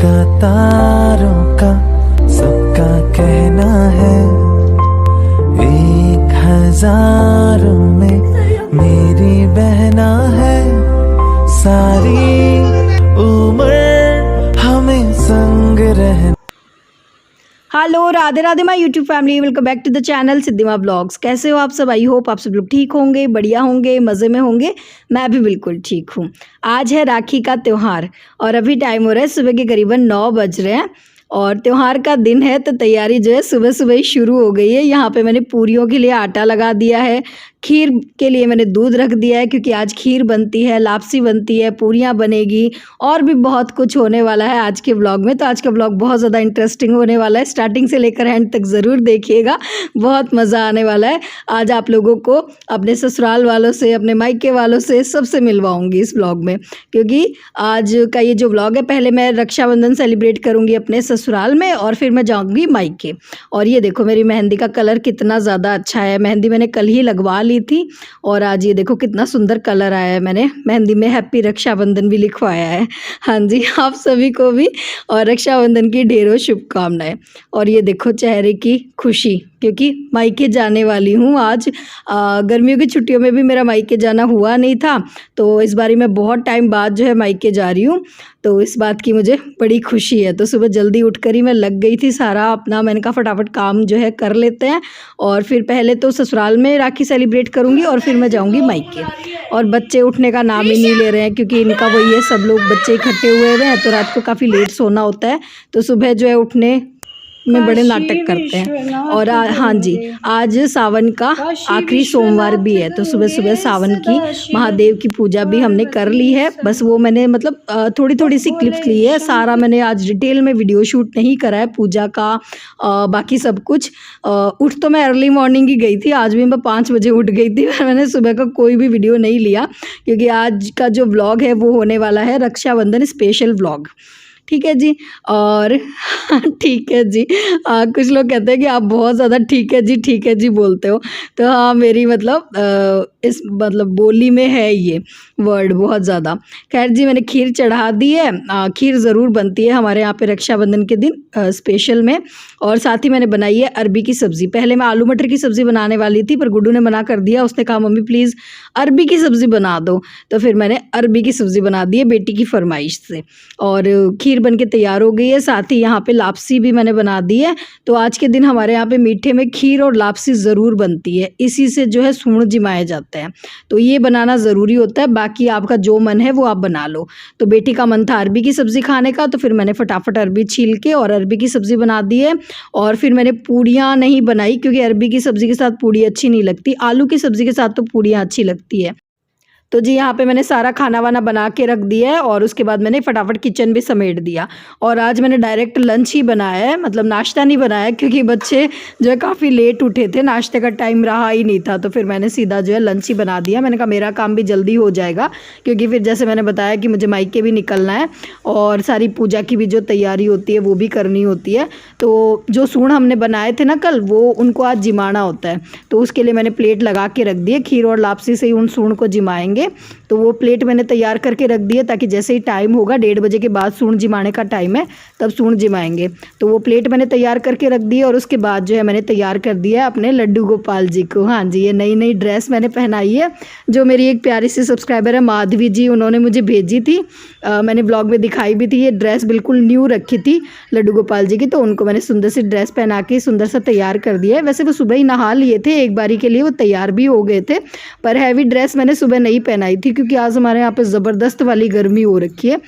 तारों का सबका कहना है, 1000 में मेरी बहना है, सारी उम्र हमें संग रहना। Hello, Radhe Radhe my YouTube family, welcome back to the channel Siddhima blogs. कैसे हो आप सब? आई होप आप सब लोग ठीक होंगे, बढ़िया होंगे, मज़े में होंगे। मैं भी बिल्कुल ठीक हूँ। आज है राखी का त्यौहार और अभी टाइम हो रहा है सुबह के करीबन 9 बज रहे हैं और त्यौहार का दिन है तो तैयारी जो है सुबह सुबह ही शुरू हो गई है। यहाँ पे मैंने पूरियों के लिए आटा लगा दिया है, खीर के लिए मैंने दूध रख दिया है क्योंकि आज खीर बनती है, लापसी बनती है, पूरियाँ बनेगी और भी बहुत कुछ होने वाला है आज के ब्लॉग में। तो आज का ब्लॉग बहुत ज़्यादा इंटरेस्टिंग होने वाला है, स्टार्टिंग से लेकर एंड तक ज़रूर देखिएगा, बहुत मज़ा आने वाला है। आज आप लोगों को अपने ससुराल वालों से, अपने मायके वालों से सबसे मिलवाऊंगी इस ब्लॉग में, क्योंकि आज का ये जो ब्लॉग है, पहले मैं रक्षाबंधन सेलिब्रेट करूँगी अपने ससुराल में और फिर मैं जाऊँगी मायके। और ये देखो मेरी मेहंदी का कलर कितना ज़्यादा अच्छा है। मेहंदी मैंने कल ही लगवा ली थी और आज ये देखो कितना सुंदर कलर आया है। मैंने मेहंदी में हैप्पी रक्षाबंधन भी लिखवाया है। हाँ जी, आप सभी को भी और रक्षाबंधन की ढेरों शुभकामनाएं। और ये देखो चेहरे की खुशी, क्योंकि मायके जाने वाली हूँ आज। गर्मियों की छुट्टियों में भी मेरा मायके जाना हुआ नहीं था, तो इस बारी मैं बहुत टाइम बाद जो है मायके जा रही हूँ, तो इस बात की मुझे बड़ी खुशी है। तो सुबह जल्दी उठकर ही मैं लग गई थी सारा अपना, मैंने कहा फटाफट काम जो है कर लेते हैं और फिर पहले तो ससुराल में राखी सेलिब्रेट करूँगी और फिर मैं जाऊँगी मायके। और बच्चे उठने का नाम ही नहीं ले रहे हैं क्योंकि इनका वही है, सब लोग बच्चे इकट्ठे हुए हैं तो रात को काफ़ी लेट सोना होता है, तो सुबह जो है उठने में बड़े नाटक करते हैं। और हाँ जी, आज सावन का आखिरी सोमवार भी है, तो सुबह सुबह सावन की महादेव की पूजा भी हमने कर ली है। बस वो मैंने मतलब थोड़ी थोड़ी सी क्लिप्स ली है, सारा मैंने आज डिटेल में वीडियो शूट नहीं करा है पूजा का। बाकी सब कुछ उठ तो मैं अर्ली मॉर्निंग ही गई थी, आज भी मैं 5 बजे उठ गई थी। मैंने सुबह का कोई भी वीडियो नहीं लिया क्योंकि आज का जो व्लॉग है वो होने वाला है रक्षाबंधन स्पेशल व्लॉग। ठीक है जी। और ठीक है जी, कुछ लोग कहते हैं कि आप बहुत ज़्यादा ठीक है जी बोलते हो, तो हाँ मेरी मतलब इस मतलब बोली में है ये वर्ड बहुत ज़्यादा। खैर जी, मैंने खीर चढ़ा दी है। खीर ज़रूर बनती है हमारे यहाँ पे रक्षाबंधन के दिन स्पेशल में। और साथ ही मैंने बनाई है अरबी की सब्ज़ी। पहले मैं आलू मटर की सब्ज़ी बनाने वाली थी पर गुड्डू ने मना कर दिया, उसने कहा मम्मी प्लीज़ अरबी की सब्ज़ी बना दो, तो फिर मैंने अरबी की सब्ज़ी बना दी है बेटी की फरमाइश से। और खीर बन के तैयार हो गई है, साथ ही यहाँ पे लापसी भी मैंने बना दी है। तो आज के दिन हमारे यहाँ पे मीठे में खीर और लापसी ज़रूर बनती है, इसी से जो है सूंड जिमाए जाते हैं, तो ये बनाना ज़रूरी होता है। बाकी आपका जो मन है वो आप बना लो। तो बेटी का मन था अरबी की सब्ज़ी खाने का, तो फिर मैंने फटाफट अरबी छील के और अरबी की सब्ज़ी बना दी है। और फिर मैंने पूड़ियाँ नहीं बनाई क्योंकि अरबी की सब्ज़ी के साथ पूड़ी अच्छी नहीं लगती, आलू की सब्ज़ी के साथ तो पूड़ियाँ अच्छी लगती है। तो जी यहाँ पे मैंने सारा खाना वाना बना के रख दिया है और उसके बाद मैंने फटाफट किचन भी समेट दिया। और आज मैंने डायरेक्ट लंच ही बनाया है, मतलब नाश्ता नहीं बनाया क्योंकि बच्चे जो है काफ़ी लेट उठे थे, नाश्ते का टाइम रहा ही नहीं था, तो फिर मैंने सीधा जो है लंच ही बना दिया। मैंने कहा मेरा काम भी जल्दी हो जाएगा क्योंकि फिर जैसे मैंने बताया कि मुझे मायके भी निकलना है और सारी पूजा की भी जो तैयारी होती है वो भी करनी होती है। तो जो सूंड हमने बनाए थे ना कल, वो उनको आज जिमाना होता है, तो उसके लिए मैंने प्लेट लगा के रख दी है। खीर और लापसी से ही उन सूंड को जिमाएंगे, तो वो प्लेट मैंने तैयार करके रख दी है ताकि जैसे ही टाइम होगा 1:30 बजे के बाद सूंड जिमाने का टाइम है तब सूंड जिमाएंगे। तो वो प्लेट मैंने तैयार करके रख दी है और उसके बाद जो है मैंने तैयार कर दिया है अपने लड्डू गोपाल जी को। हाँ जी, ये नई नई ड्रेस मैंने पहनाई है, जो मेरी एक प्यारी सी सब्सक्राइबर है माधवी जी, उन्होंने मुझे भेजी थी, मैंने ब्लॉग में दिखाई भी थी। ये ड्रेस बिल्कुल न्यू रखी थी लड्डू गोपाल जी की, तो उनको मैंने सुंदर सी ड्रेस पहना के सुंदर सा तैयार कर दिया है। वैसे वो सुबह ही नहा लिए थे, एक बारी के लिए वो तैयार भी हो गए थे, पर हैवी ड्रेस मैंने सुबह नहीं पहनाई थी क्योंकि आज हमारे यहाँ पे ज़बरदस्त वाली गर्मी हो रखी है।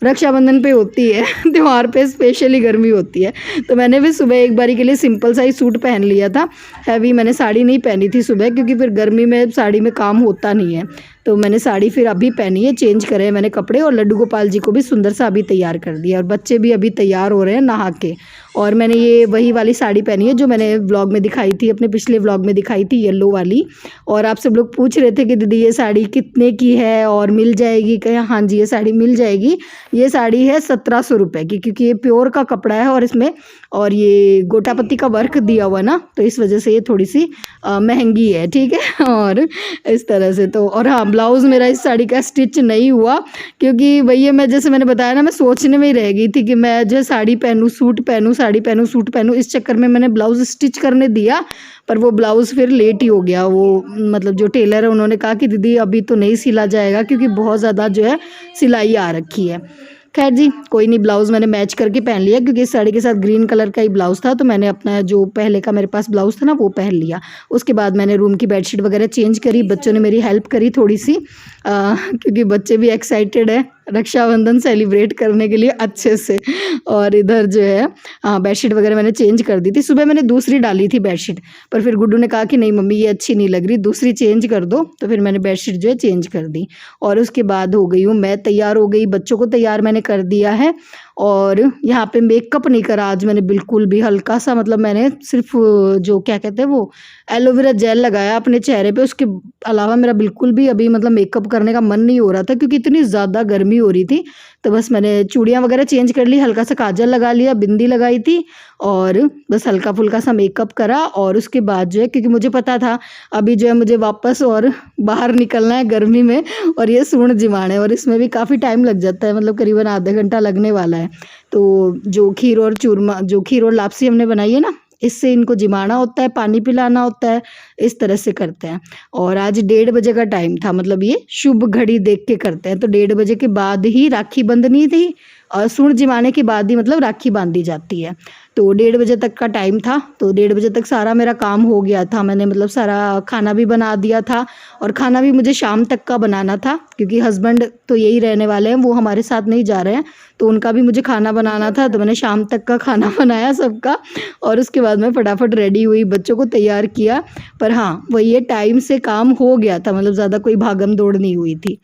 रक्षाबंधन पे होती है, त्यौहार पे स्पेशली गर्मी होती है, तो मैंने भी सुबह एक बारी के लिए सिंपल सा ही सूट पहन लिया था। हैवी मैंने साड़ी नहीं पहनी थी सुबह क्योंकि फिर गर्मी में साड़ी में काम होता नहीं है, तो मैंने साड़ी फिर अभी पहनी है, चेंज करे मैंने कपड़े। और लड्डू गोपाल जी को भी सुंदर सा अभी तैयार कर दिया और बच्चे भी अभी तैयार हो रहे हैं नहा के। और मैंने ये वही वाली साड़ी पहनी है जो मैंने व्लॉग में दिखाई थी, अपने पिछले व्लॉग में दिखाई थी, येलो वाली। और आप सब लोग पूछ रहे थे कि दीदी ये साड़ी कितने की है और मिल जाएगी क्या? हाँ जी, ये साड़ी मिल जाएगी। ये साड़ी है 1700 रुपये की, क्योंकि ये प्योर का कपड़ा है और इसमें और ये गोटापत्ती का वर्क दिया हुआ ना, तो इस वजह से ये थोड़ी सी महंगी है। ठीक है, और इस तरह से तो और हाँ ब्लाउज़ मेरा इस साड़ी का स्टिच नहीं हुआ, क्योंकि भैया मैं जैसे मैंने बताया ना, मैं सोचने में ही रह गई थी कि मैं जो साड़ी पहनूँ, सूट पहनूँ, साड़ी पहनूँ, सूट पहनूँ। इस चक्कर में मैंने ब्लाउज़ स्टिच करने दिया, पर वो ब्लाउज़ फिर लेट ही हो गया। वो मतलब जो टेलर है उन्होंने कहा कि दीदी अभी तो नहीं सिला जाएगा, क्योंकि बहुत ज़्यादा जो है सिलाई आ रखी है। खैर जी, कोई नहीं, ब्लाउज़ मैंने मैच करके पहन लिया, क्योंकि इस साड़ी के साथ ग्रीन कलर का ही ब्लाउज़ था, तो मैंने अपना जो पहले का मेरे पास ब्लाउज़ था ना वो पहन लिया। उसके बाद मैंने रूम की बेडशीट वगैरह चेंज करी, बच्चों ने मेरी हेल्प करी थोड़ी सी, क्योंकि बच्चे भी एक्साइटेड है रक्षाबंधन सेलिब्रेट करने के लिए अच्छे से। और इधर जो है बेडशीट वगैरह मैंने चेंज कर दी थी। सुबह मैंने दूसरी डाली थी बेडशीट, पर फिर गुड्डू ने कहा कि नहीं मम्मी ये अच्छी नहीं लग रही, दूसरी चेंज कर दो, तो फिर मैंने बेडशीट जो है चेंज कर दी। और उसके बाद हो गई हूँ मैं तैयार, हो गई, बच्चों को तैयार मैंने कर दिया है। और यहाँ पे मेकअप नहीं करा आज मैंने बिल्कुल भी, हल्का सा मतलब मैंने सिर्फ जो क्या कहते हैं वो एलोवेरा जेल लगाया अपने चेहरे पे, उसके अलावा मेरा बिल्कुल भी अभी मतलब मेकअप करने का मन नहीं हो रहा था, क्योंकि इतनी ज़्यादा गर्मी हो रही थी। तो बस मैंने चूड़ियाँ वगैरह चेंज कर ली, हल्का सा काजल लगा लिया, बिंदी लगाई थी, और बस हल्का फुल्का सा मेकअप करा। और उसके बाद जो है, क्योंकि मुझे पता था अभी जो है मुझे वापस और बाहर निकलना है गर्मी में, और ये सूंड जिमाना है, और इसमें भी काफ़ी टाइम लग जाता है, मतलब करीबन आधा घंटा लगने वाला है। तो जो खीर और चूरमा, जो खीर और लापसी हमने बनाई है ना, इससे इनको जिमाना होता है, पानी पिलाना होता है, इस तरह से करते हैं। और आज 1:30 बजे का टाइम था, मतलब ये शुभ घड़ी देख के करते हैं, तो 1:30 बजे के बाद ही राखी बंधनी थी, और सूंड जिमाने के बाद ही मतलब राखी बांधी जाती है। तो 1:30 बजे तक का टाइम था, तो 1:30 बजे तक सारा मेरा काम हो गया था। मैंने मतलब सारा खाना भी बना दिया था, और खाना भी मुझे शाम तक का बनाना था, क्योंकि हस्बैंड तो यही रहने वाले हैं, वो हमारे साथ नहीं जा रहे हैं, तो उनका भी मुझे खाना बनाना था। तो मैंने शाम तक का खाना बनाया सबका, और उसके बाद मैं फटाफट रेडी हुई, बच्चों को तैयार किया। पर हाँ, वही ये टाइम से काम हो गया था, मतलब ज़्यादा कोई भागम दौड़ नहीं हुई थी।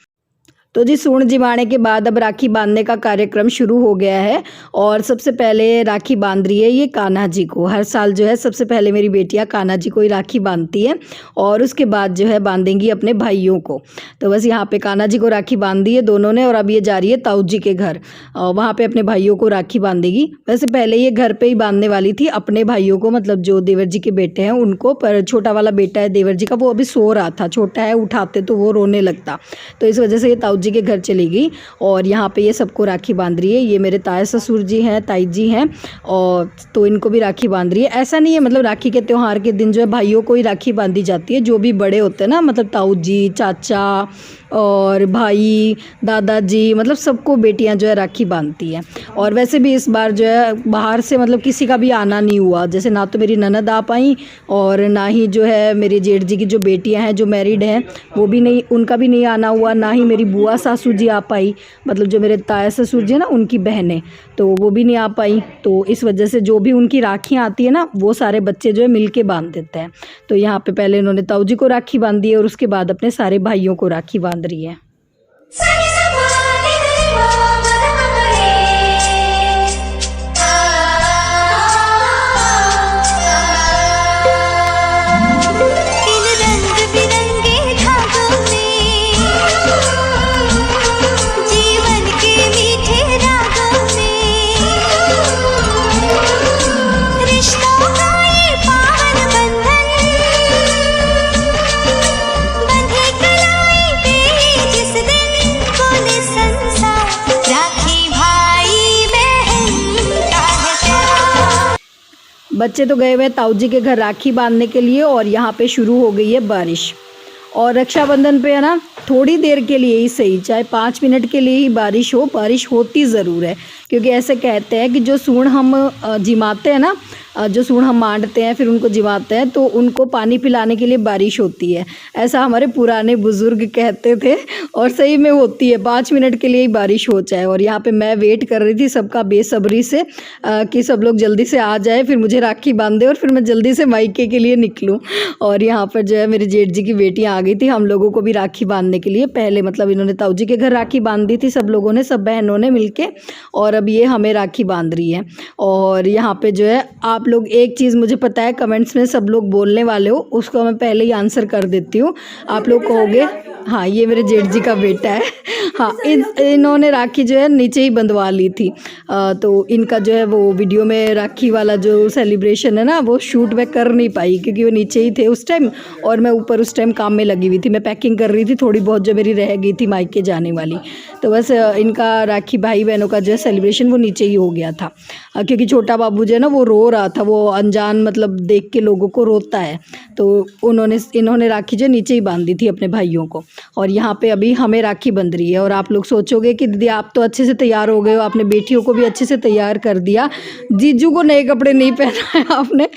तो जी सूंड जिमाने के बाद अब राखी बांधने का कार्यक्रम शुरू हो गया है, और सबसे पहले राखी बांध रही है ये कान्हा जी को। हर साल जो है सबसे पहले मेरी बेटियां कान्हा जी को ही राखी बांधती है, और उसके बाद जो है बांधेंगी अपने भाइयों को। तो बस यहाँ पे कान्हा जी को राखी बांध दी है दोनों ने, और अब ये जा रही है ताऊ जी के घर, वहाँ पे अपने भाइयों को राखी बांधेगी। वैसे पहले ये घर पे ही बांधने वाली थी अपने भाइयों को, मतलब जो देवर जी के बेटे हैं उनको, पर छोटा वाला बेटा है देवर जी का, वो अभी सो रहा था, छोटा है, उठाते तो वो रोने लगता, तो इस वजह से ये ताऊ जी के घर चली गई। और यहाँ पे ये सबको राखी बांध रही है। ये मेरे ताए ससुर जी हैं, ताई जी हैं, और तो इनको भी राखी बांध रही है। ऐसा नहीं है, मतलब राखी के त्यौहार के दिन जो है भाइयों को ही राखी बांधी जाती है, जो भी बड़े होते हैं ना, मतलब ताऊ जी, चाचा और भाई, दादाजी, मतलब सबको बेटियां जो है राखी बांधती हैं। और वैसे भी इस बार जो है बाहर से मतलब किसी का भी आना नहीं हुआ, जैसे ना तो मेरी ननद आ पाई, और ना ही जो है मेरे जेठ जी की जो बेटियां हैं जो मैरिड हैं वो भी नहीं, उनका भी नहीं आना हुआ, ना ही मेरी बुआ सासू जी आ पाई, मतलब जो मेरे ताया ससुर जी है ना उनकी बहनें, तो वो भी नहीं आ पाई। तो इस वजह से जो भी उनकी राखियाँ आती है ना, वो सारे बच्चे जो है मिल के बांध देते हैं। तो यहाँ पे पहले इन्होंने ताऊ जी को राखी बांधी है, और उसके बाद अपने सारे भाइयों को राखी बांध रही है। बच्चे तो गए हुए ताऊ जी के घर राखी बांधने के लिए, और यहाँ पे शुरू हो गई है बारिश। और रक्षाबंधन पे है ना, थोड़ी देर के लिए ही सही, चाहे 5 मिनट के लिए ही बारिश हो, बारिश होती ज़रूर है, क्योंकि ऐसे कहते हैं कि जो सूंड हम जिमाते हैं ना, जो सूंड हम मांडते हैं फिर उनको जिमाते हैं, तो उनको पानी पिलाने के लिए बारिश होती है, ऐसा हमारे पुराने बुज़ुर्ग कहते थे। और सही में होती है, 5 मिनट के लिए ही बारिश हो जाए। और यहाँ पे मैं वेट कर रही थी सबका बेसब्री से कि सब लोग जल्दी से आ जाए, फिर मुझे राखी बांधे और फिर मैं जल्दी से मायके के लिए निकलूँ। और यहाँ पर जो है मेरी जेठ जी की बेटियाँ आ गई थी हम लोगों को भी राखी बांधने के लिए। पहले मतलब इन्होंने ताऊ जी के घर राखी बांध दी थी सब लोगों ने, सब बहनों ने मिलके, और अब ये हमें राखी बांध रही है। और यहाँ पे जो है आप लोग, एक चीज़ मुझे पता है कमेंट्स में सब लोग बोलने वाले हो, उसको मैं पहले ही आंसर कर देती हूँ। आप लोग कहोगे हाँ ये मेरे जेठ जी का बेटा है। हाँ, इन्होंने राखी जो है नीचे ही बंधवा ली थी, तो इनका जो है वो वीडियो में राखी वाला जो सेलिब्रेशन है ना, वो शूट मैं कर नहीं पाई, क्योंकि वो नीचे ही थे उस टाइम और मैं ऊपर उस टाइम काम में लगी हुई थी, मैं पैकिंग कर रही थी थोड़ी बहुत जो मेरी रह गई थी मायके जाने वाली। तो बस इनका राखी भाई बहनों का जो है सेलिब्रेशन वो नीचे ही हो गया था, क्योंकि छोटा बाबू जो है ना वो रो रहा था, वो अनजान मतलब देख के लोगों को रोता है, तो इन्होंने राखी जो नीचे ही बांध दी थी अपने भाइयों को। और यहाँ पे अभी हमें राखी बंध रही है। और आप लोग सोचोगे कि दीदी आप तो अच्छे से तैयार हो गए हो, आपने बेटियों को भी अच्छे से तैयार कर दिया, जीजू को नए कपड़े नहीं पहनाए आपने।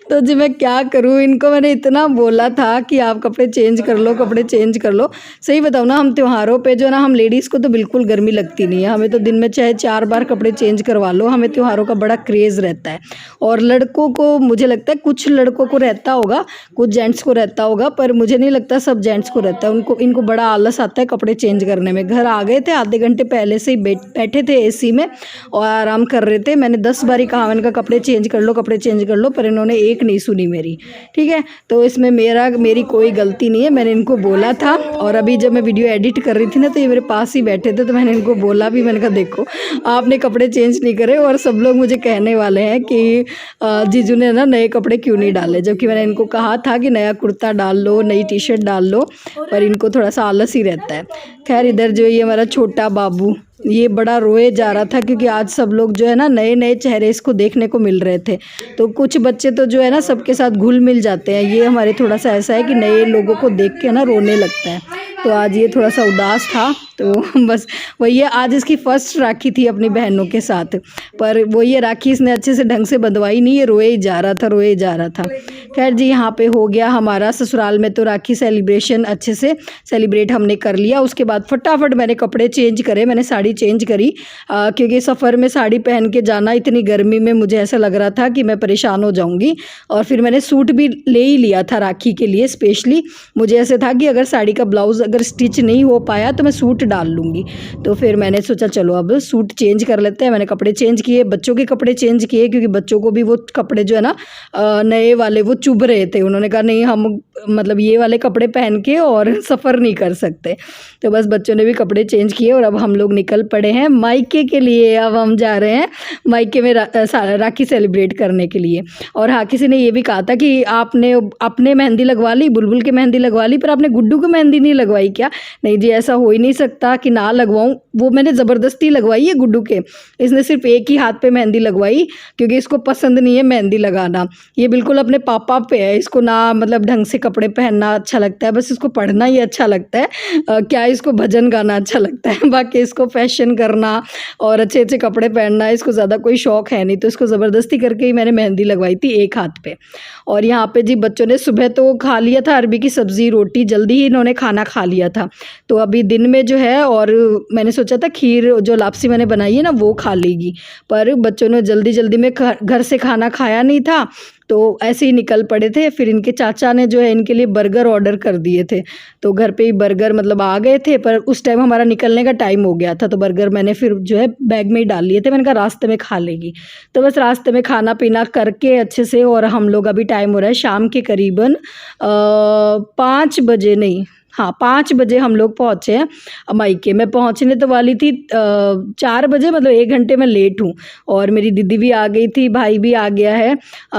तो जी मैं क्या करूँ, इनको मैंने इतना बोला था कि आप कपड़े चेंज कर लो, कपड़े चेंज कर लो। सही बताऊँ ना, हम त्योहारों पे जो है ना, हम लेडीज़ को तो बिल्कुल गर्मी लगती नहीं है, हमें तो दिन में चाहे 4 बार कपड़े चेंज करवा लो, हमें त्योहारों का बड़ा क्रेज़ रहता है। और लड़कों को मुझे लगता है कुछ लड़कों को रहता होगा, कुछ जेंट्स को रहता होगा, पर मुझे नहीं लगता सब जेंट्स को रहता है। इनको बड़ा आलस आता है कपड़े चेंज करने में। घर आ गए थे, आधे घंटे पहले से ही बैठे थे एसी में और आराम कर रहे थे। मैंने 10 बारी कहा मैंने कहा कपड़े चेंज कर लो, कपड़े चेंज कर लो, पर इन्होंने एक नहीं सुनी मेरी। ठीक है, तो इसमें मेरी कोई गलती नहीं है, मैंने इनको बोला था। और अभी जब मैं वीडियो एडिट कर रही थी ना, तो ये मेरे पास ही बैठे थे, तो मैंने इनको बोला भी, मैंने कहा देखो आपने कपड़े चेंज नहीं करे और सब लोग मुझे कहने वाले हैं कि जीजू ने ना नए कपड़े क्यों नहीं डाले, जबकि मैंने इनको कहा था कि नया कुर्ता डाल लो, नई टी शर्ट डाल लो, पर इनको थोड़ा सा आलस ही रहता है। खैर इधर जो ये हमारा छोटा बाबू ये बड़ा रोए जा रहा था, क्योंकि आज सब लोग जो है ना नए नए चेहरे इसको देखने को मिल रहे थे। तो कुछ बच्चे तो जो है ना सबके साथ घुल मिल जाते हैं, ये हमारे थोड़ा सा ऐसा है कि नए लोगों को देख के ना रोने लगता है। तो आज ये थोड़ा सा उदास था, तो बस वही है, आज इसकी फर्स्ट राखी थी अपनी बहनों के साथ, पर वो ये राखी इसने अच्छे से ढंग से बंधवाई नहीं, ये रोए ही जा रहा था, रोए ही जा रहा था। खैर जी यहाँ पे हो गया हमारा ससुराल में तो राखी सेलिब्रेशन अच्छे से सेलिब्रेट हमने कर लिया। उसके बाद फटाफट मैंने कपड़े चेंज करे, मैंने साड़ी चेंज करी, क्योंकि सफ़र में साड़ी पहन के जाना इतनी गर्मी में मुझे ऐसा लग रहा था कि मैं परेशान हो जाऊँगी। और फिर मैंने सूट भी ले ही लिया था राखी के लिए स्पेशली, मुझे ऐसे था कि अगर साड़ी का ब्लाउज़ अगर स्टिच नहीं हो पाया तो मैं सूट डाल लूँगी। तो फिर मैंने सोचा चलो अब सूट चेंज कर लेते हैं। मैंने कपड़े चेंज किए, बच्चों के कपड़े चेंज किए, क्योंकि बच्चों को भी वो कपड़े जो है ना नए वाले वो चुभ रहे थे। उन्होंने कहा नहीं हम मतलब ये वाले कपड़े पहन के और सफ़र नहीं कर सकते। तो बस बच्चों ने भी कपड़े चेंज किए और अब हम लोग निकल पड़े हैं मायके के लिए। अब हम जा रहे हैं मायके में राखी सेलिब्रेट करने के लिए। और हाँ, किसी ने ये भी कहा था कि आपने अपने मेहंदी लगवा ली, बुलबुल की मेहंदी लगवा ली, पर आपने गुड्डू की मेहंदी नहीं लगवाई क्या? नहीं जी, ऐसा हो ही नहीं सकता कि ना लगवाऊँ, वो मैंने ज़बरदस्ती लगवाई है गुड्डू के। इसने सिर्फ एक ही हाथ पे मेहंदी लगवाई, क्योंकि इसको पसंद नहीं है मेहंदी लगाना। ये बिल्कुल अपने पापा पे है, इसको ना मतलब ढंग से कपड़े पहनना अच्छा लगता है, बस इसको पढ़ना ही अच्छा लगता है। क्या इसको भजन गाना अच्छा लगता है, बाकी इसको फैशन करना और अच्छे अच्छे कपड़े पहनना इसको ज़्यादा कोई शौक़ है नहीं। तो इसको ज़बरदस्ती करके ही मैंने मेहंदी लगवाई थी एक हाथ पे। और यहाँ पे जी बच्चों ने सुबह तो खा लिया था अरबी की सब्ज़ी रोटी, जल्दी ही इन्होंने खाना खा लिया था। तो अभी दिन में जो है, और मैंने सोचा था खीर जो लापसी मैंने बनाई है ना वो खा लेगी, पर बच्चों ने जल्दी जल्दी में घर से खाना खाया नहीं था, तो ऐसे ही निकल पड़े थे। फिर इनके चाचा ने जो है इनके लिए बर्गर ऑर्डर कर दिए थे, तो घर पे ही बर्गर मतलब आ गए थे, पर उस टाइम हमारा निकलने का टाइम हो गया था, तो बर्गर मैंने फिर जो है बैग में ही डाल लिए थे। मैंने कहा रास्ते में खा लेगी। तो बस रास्ते में खाना पीना करके अच्छे से, और हम लोग अभी टाइम हो रहा है शाम के करीबन 5 बजे, नहीं हाँ 5 बजे हम लोग पहुँचे हैं मायके। मैं पहुँचने तो वाली थी 4 बजे, मतलब 1 घंटे में लेट हूँ। और मेरी दीदी भी आ गई थी, भाई भी आ गया है।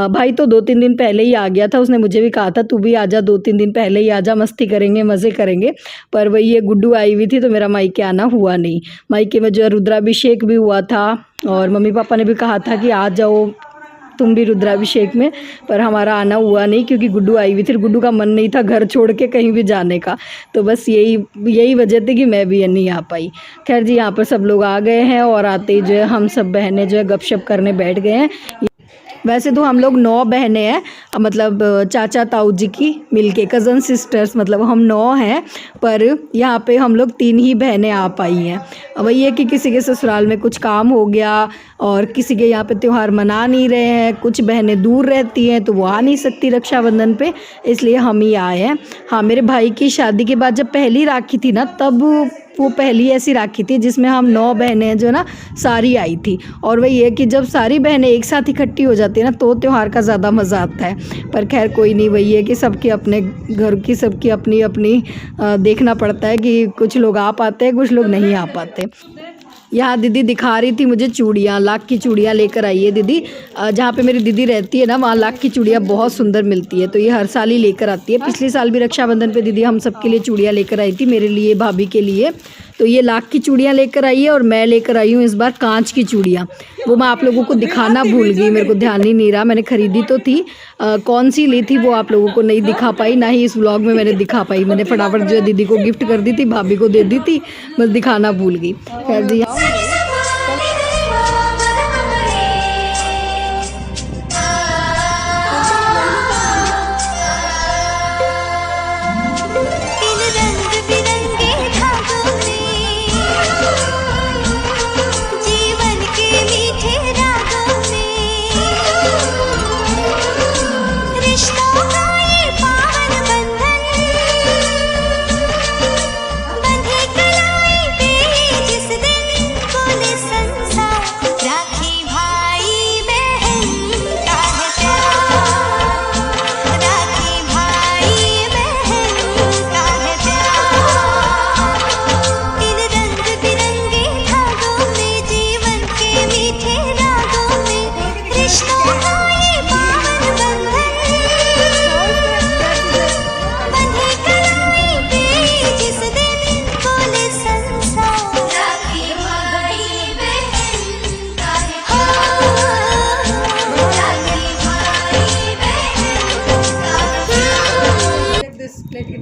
भाई तो 2-3 दिन पहले ही आ गया था, उसने मुझे भी कहा था तू भी आजा, 2-3 दिन पहले ही आजा, मस्ती करेंगे मज़े करेंगे। पर वही ये गुड्डू आई हुई थी, तो मेरा मायके आना हुआ नहीं। मायके में जो है रुद्राभिषेक भी हुआ था, और मम्मी पापा ने भी कहा था कि आ जाओ तुम भी रुद्राभिषेक में, पर हमारा आना हुआ नहीं क्योंकि गुड्डू आई हुई थी। गुड्डू का मन नहीं था घर छोड़ के कहीं भी जाने का, तो बस यही वजह थी कि मैं भी नहीं आ पाई। खैर जी यहाँ पर सब लोग आ गए हैं, और आते ही जो है हम सब बहनें जो है गपशप करने बैठ गए हैं। वैसे तो हम लोग 9 बहनें हैं, मतलब चाचा ताऊ जी की मिलके कज़न सिस्टर्स, मतलब हम 9 हैं, पर यहाँ पे हम लोग 3 ही बहनें आ पाई हैं। वही है कि किसी के ससुराल में कुछ काम हो गया, और किसी के यहाँ पे त्यौहार मना नहीं रहे हैं, कुछ बहनें दूर रहती हैं तो वो आ नहीं सकती रक्षाबंधन पे, इसलिए हम ही आए हैं। हाँ, मेरे भाई की शादी के बाद जब पहली राखी थी ना, तब वो पहली ऐसी राखी थी जिसमें हम 9 बहनें जो ना सारी आई थी। और वही है कि जब सारी बहनें एक साथ इकट्ठी हो जाती है ना, तो त्यौहार का ज़्यादा मज़ा आता है। पर खैर कोई नहीं, वही है कि सबके अपने घर की सबकी अपनी देखना पड़ता है कि कुछ लोग आ पाते हैं, कुछ लोग नहीं आ पाते। यहाँ दीदी दिखा रही थी मुझे चूड़ियाँ, लाख की चूड़ियाँ लेकर आई है दीदी। जहाँ पे मेरी दीदी रहती है ना, वहाँ लाख की चूड़ियाँ बहुत सुंदर मिलती है, तो ये हर साल ही लेकर आती है। पिछले साल भी रक्षाबंधन पे दीदी हम सबके लिए चूड़ियाँ लेकर आई थी, मेरे लिए, भाभी के लिए। तो ये लाख की चूड़ियाँ लेकर आई है और मैं लेकर आई हूँ इस बार कांच की चूड़ियाँ। वो मैं आप लोगों को दिखाना भूल गई, मेरे को ध्यान ही नहीं रहा। मैंने खरीदी तो थी, कौन सी ली थी वो आप लोगों को नहीं दिखा पाई, ना ही इस व्लॉग में मैंने दिखा पाई। मैंने फटाफट जो है दीदी को गिफ्ट कर दी थी, भाभी को दे दी थी, बस दिखाना भूल गई। खैर जी,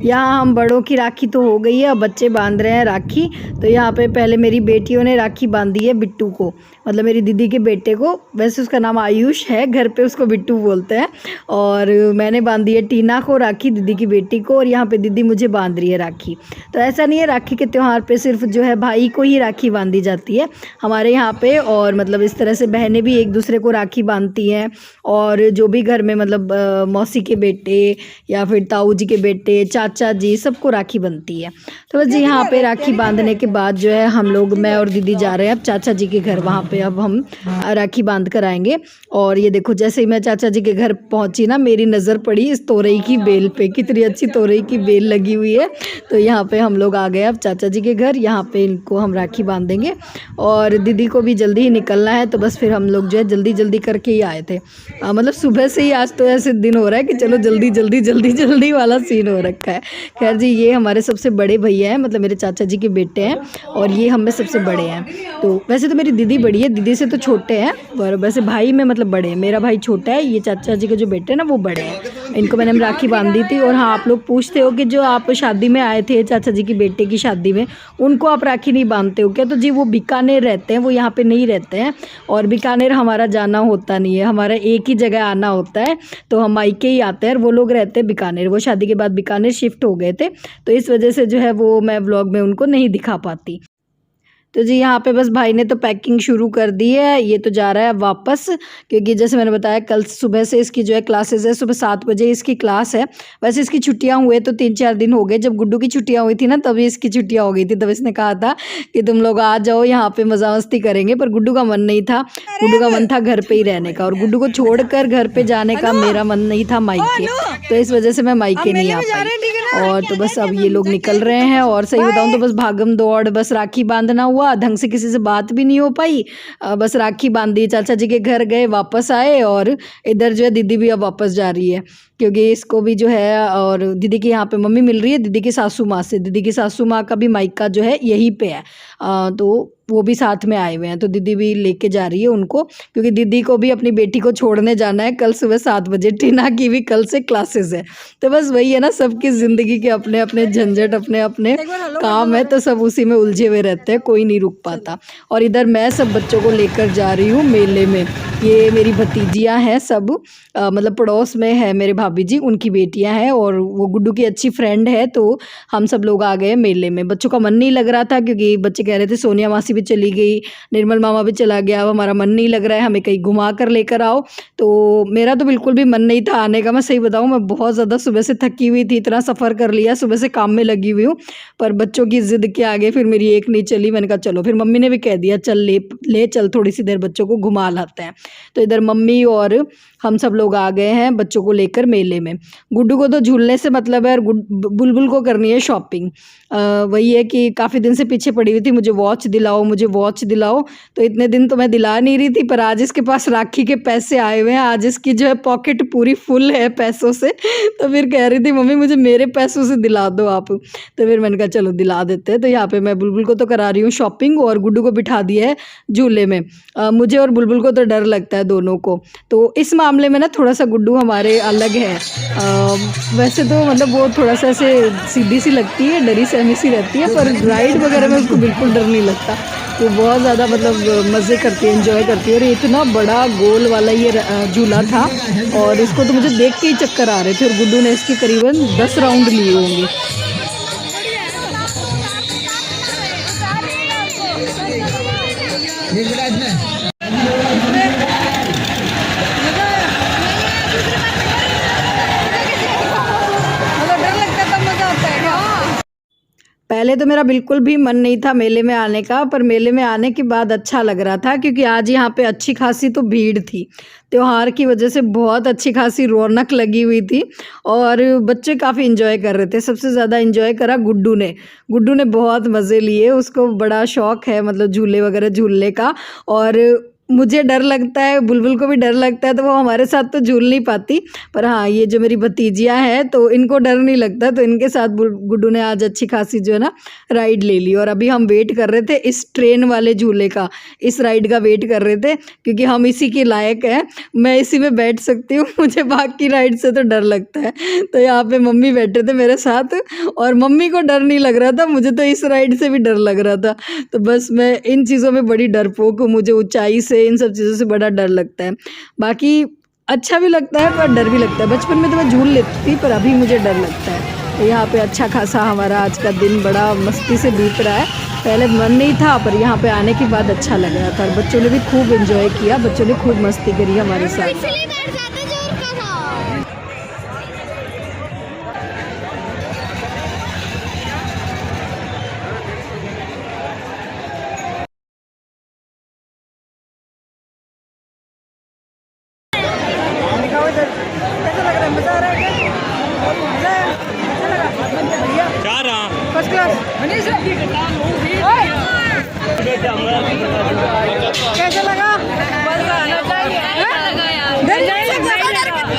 यहाँ हम बड़ों की राखी तो हो गई है, अब बच्चे बांध रहे हैं राखी। तो यहाँ पे पहले मेरी बेटियों ने राखी बांधी है बिट्टू को, मतलब मेरी दीदी के बेटे को। वैसे उसका नाम आयुष है, घर पे उसको बिट्टू बोलते हैं। और मैंने बांधी है टीना को राखी, दीदी की बेटी को। और यहाँ पे दीदी मुझे बांध रही है राखी। तो ऐसा नहीं है राखी के त्यौहार पे सिर्फ जो है भाई को ही राखी बांधी जाती है हमारे यहाँ पे, और मतलब इस तरह से बहनें भी एक दूसरे को राखी बांधती हैं। और जो भी घर में मतलब मौसी के बेटे या फिर ताऊ जी के बेटे, चाचा जी, सबको राखी बनती है। तो बस जी यहाँ पे राखी बांधने के बाद जो है हम लोग, मैं और दीदी जा रहे हैं अब चाचा जी के घर। वहाँ पे अब हम राखी बांध कर आएंगे। और ये देखो, जैसे ही मैं चाचा जी के घर पहुँची ना, मेरी नज़र पड़ी इस तोरई की बेल पे। कितनी अच्छी तोरई की बेल लगी हुई है। तो यहाँ पे हम लोग आ गए अब चाचा जी के घर। यहाँ पे इनको हम राखी बांधेंगे और दीदी को भी जल्दी ही निकलना है। तो बस फिर हम लोग जो है जल्दी जल्दी करके ही आए थे। मतलब सुबह से ही आज तो ऐसे दिन हो रहा है कि चलो जल्दी जल्दी जल्दी जल्दी वाला सीन हो रखा है। खैर जी, ये हमारे सबसे बड़े भैया हैं, मतलब मेरे चाचा जी के बेटे हैं, और ये हम में सबसे बड़े हैं। तो वैसे तो मेरी दीदी बड़ी है, दीदी से तो छोटे हैं, पर वैसे भाई में मतलब बड़े हैं। मेरा भाई छोटा है, ये चाचा जी के जो बेटे हैं ना वो बड़े हैं। इनको मैंने राखी बांधी थी। और हाँ, आप लोग पूछते हो कि जो आप शादी में आए थे चाचा जी की बेटे की शादी में, उनको आप राखी नहीं बांधते हो क्या? तो जी वो बीकानेर रहते हैं, वो यहाँ पे नहीं रहते हैं। और बीकानेर हमारा जाना होता नहीं है, हमारा एक ही जगह आना होता है। तो हम मायके ही आते हैं और वो लोग रहते हैं बीकानेर। वो शादी के बाद बीकानेर शिफ्ट हो गए थे, तो इस वजह से जो है वो मैं व्लॉग में उनको नहीं दिखा पाती। तो जी यहाँ पे बस भाई ने तो पैकिंग शुरू कर दी है। ये तो जा रहा है वापस, क्योंकि जैसे मैंने बताया कल सुबह से इसकी जो है क्लासेस है, सुबह 7 बजे इसकी क्लास है। वैसे इसकी छुट्टियाँ हुए तो 3-4 दिन हो गए। जब गुड्डू की छुट्टियाँ हुई थी ना, तभी इसकी छुट्टियाँ हो गई थी। तब इसने कहा था कि तुम लोग आ जाओ, यहाँ पे मज़ा मस्ती करेंगे, पर गुड्डू का मन नहीं था। गुड्डू का मन था घर पर ही रहने का, और गुड्डू को छोड़ कर घर पर जाने का मेरा मन नहीं था मायके। तो इस वजह से मैं मायके नहीं आ पाई। और तो बस अब ये लोग निकल रहे हैं। और सही बताऊँ तो बस भागम दौड़, बस राखी बांधना हुआ, ढंग से किसी से बात भी नहीं हो पाई। बस राखी बांधी, चाचा जी के घर गए, वापस आए। और इधर जो है दीदी भी अब वापस जा रही है, क्योंकि इसको भी जो है, और दीदी की यहाँ पे मम्मी मिल रही है दीदी की सासू माँ से। दीदी की सासू माँ का भी मायका जो है यहीं पे है, तो वो भी साथ में आए हुए हैं। तो दीदी भी लेके जा रही है उनको, क्योंकि दीदी को भी अपनी बेटी को छोड़ने जाना है कल सुबह 7 बजे। टीना की भी कल से क्लासेस है। तो बस वही है ना, सबकी ज़िंदगी के अपने अपने झंझट, अपने अपने काम है, तो सब उसी में उलझे हुए रहते हैं, कोई नहीं रुक पाता। और इधर मैं सब बच्चों को लेकर जा रही हूँ मेले में। ये मेरी भतीजियाँ हैं सब, मतलब पड़ोस में है मेरे भाभी जी, उनकी बेटियाँ हैं, और वो गुड्डू की अच्छी फ्रेंड है। तो हम सब लोग आ गए मेले में। बच्चों का मन नहीं लग रहा था, क्योंकि बच्चे कह रहे थे सोनिया मासी भी चली गई, निर्मल मामा भी चला गया, अब हमारा मन नहीं लग रहा है, हमें कहीं घुमा कर लेकर आओ। तो मेरा तो बिल्कुल भी मन नहीं था आने का। मैं सही बताऊँ, मैं बहुत ज़्यादा सुबह से थकी हुई थी, इतना सफ़र कर लिया, सुबह से काम में लगी हुई हूँ, पर बच्चों की ज़िद के आगे फिर मेरी एक नहीं चली। मैंने कहा चलो, फिर मम्मी ने भी कह दिया चल ले चल, थोड़ी सी देर बच्चों को घुमा लाते हैं। तो इधर मम्मी और हम सब लोग आ गए हैं बच्चों को लेकर मेले में। गुड्डू को तो झूलने से मतलब है और बुलबुल को करनी है शॉपिंग। वही है कि काफ़ी दिन से पीछे पड़ी हुई थी, मुझे वॉच दिलाओ, मुझे वॉच दिलाओ। तो इतने दिन तो मैं दिला नहीं रही थी, पर आज इसके पास राखी के पैसे आए हुए हैं, आज इसकी जो है पॉकेट पूरी फुल है पैसों से। तो फिर कह रही थी मम्मी मुझे मेरे पैसों से दिला दो आप। तो फिर मैंने कहा चलो दिला देते हैं। तो यहाँ पे मैं बुलबुल को तो करा रही हूँ शॉपिंग और गुड्डू को बिठा दिया है झूले में। मुझे और बुलबुल को तो डर लगता है दोनों को, तो इस मामले में ना थोड़ा सा गुड्डू हमारे अलग है। वैसे तो मतलब वो थोड़ा सा ऐसे सीधी सी लगती है, डरी सहमी सी रहती है, पर राइड वगैरह में उसको बिल्कुल डर नहीं लगता। तो बहुत ज़्यादा मतलब मज़े करती है, एंजॉय करती है। और इतना बड़ा गोल वाला ये झूला था और इसको तो मुझे देख के ही चक्कर आ रहे थे, और गुड्डू ने इसके करीबन 10 राउंड लिए होंगे। पहले तो मेरा बिल्कुल भी मन नहीं था मेले में आने का, पर मेले में आने के बाद अच्छा लग रहा था, क्योंकि आज यहाँ पे अच्छी खासी तो भीड़ थी। त्योहार की वजह से बहुत अच्छी खासी रौनक लगी हुई थी और बच्चे काफ़ी इन्जॉय कर रहे थे। सबसे ज़्यादा इन्जॉय करा गुड्डू ने। गुड्डू ने बहुत मज़े लिए, उसको बड़ा शौक़ है मतलब झूले वगैरह झूलने का। और मुझे डर लगता है, बुलबुल को भी डर लगता है, तो वो हमारे साथ तो झूल नहीं पाती। पर हाँ, ये जो मेरी भतीजियाँ हैं तो इनको डर नहीं लगता, तो इनके साथ गुड्डू ने आज अच्छी खासी जो है ना राइड ले ली। और अभी हम वेट कर रहे थे इस ट्रेन वाले झूले का, इस राइड का वेट कर रहे थे, क्योंकि हम इसी के लायक हैं। मैं इसी में बैठ सकती हूँ, मुझे बाकी राइड से तो डर लगता है। तो यहाँ पे मम्मी बैठे थे मेरे साथ और मम्मी को डर नहीं लग रहा था, मुझे तो इस राइड से भी डर लग रहा था। तो बस मैं इन चीज़ों में बड़ी डरपोक हूँ, मुझे ऊंचाई से इन सब चीज़ों से बड़ा डर लगता है। बाकी अच्छा भी लगता है पर डर भी लगता है। बचपन में तो मैं झूल लेती थी, पर अभी मुझे डर लगता है। तो यहाँ पे अच्छा खासा हमारा आज का दिन बड़ा मस्ती से बीत रहा है। पहले मन नहीं था, पर यहाँ पे आने के बाद अच्छा लग रहा था और बच्चों ने भी खूब एंजॉय किया, बच्चों ने खूब मस्ती करी हमारे साथ। कैसा लग रहा है? मजा आ रहा है क्या? मजा है? कैसा लगा? क्या रहा? First class. कैसा लगा?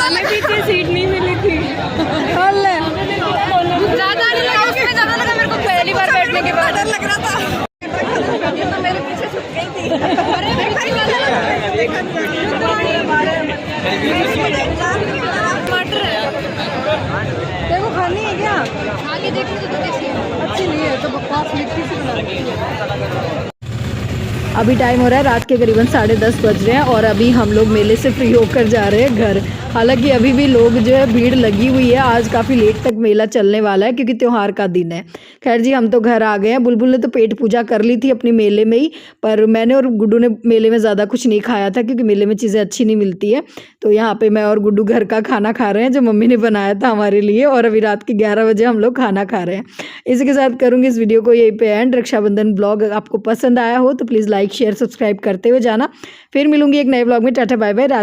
हमें पीछे सीट नहीं मिली थी। ज़्यादा नहीं लगा, उसमें ज़्यादा लगा मेरे को पहली बार बैठने के बाद। डर लग रहा था, मेरे पीछे छुप गई थी। टमाटर देखो खानी है क्या? आगे देखने तो कैसी है। अच्छी नहीं है तो बकवास मिट्टी से बना रही है। अभी टाइम हो रहा है रात के करीबन 10:30 बज रहे हैं और अभी हम लोग मेले से फ्री होकर जा रहे हैं घर। हालांकि अभी भी लोग जो है भीड़ लगी हुई है, आज काफ़ी लेट तक मेला चलने वाला है क्योंकि त्यौहार का दिन है। खैर जी, हम तो घर आ गए हैं। बुलबुल ने तो पेट पूजा कर ली थी अपनी मेले में ही, पर मैंने और गुड्डू ने मेले में ज़्यादा कुछ नहीं खाया था क्योंकि मेले में चीज़ें अच्छी नहीं मिलती है। तो यहाँ पे मैं और गुड्डू घर का खाना खा रहे हैं जो मम्मी ने बनाया था हमारे लिए, और अभी रात के 11 बजे हम लोग खाना खा रहे हैं। इसी के साथ करूँगी इस वीडियो को यहीं पे एंड। रक्षाबंधन ब्लॉग आपको पसंद आया हो तो प्लीज़ लाइक शेयर सब्सक्राइब करते हुए जाना। फिर मिलूंगी एक नए ब्लॉग में। Tata bye bye.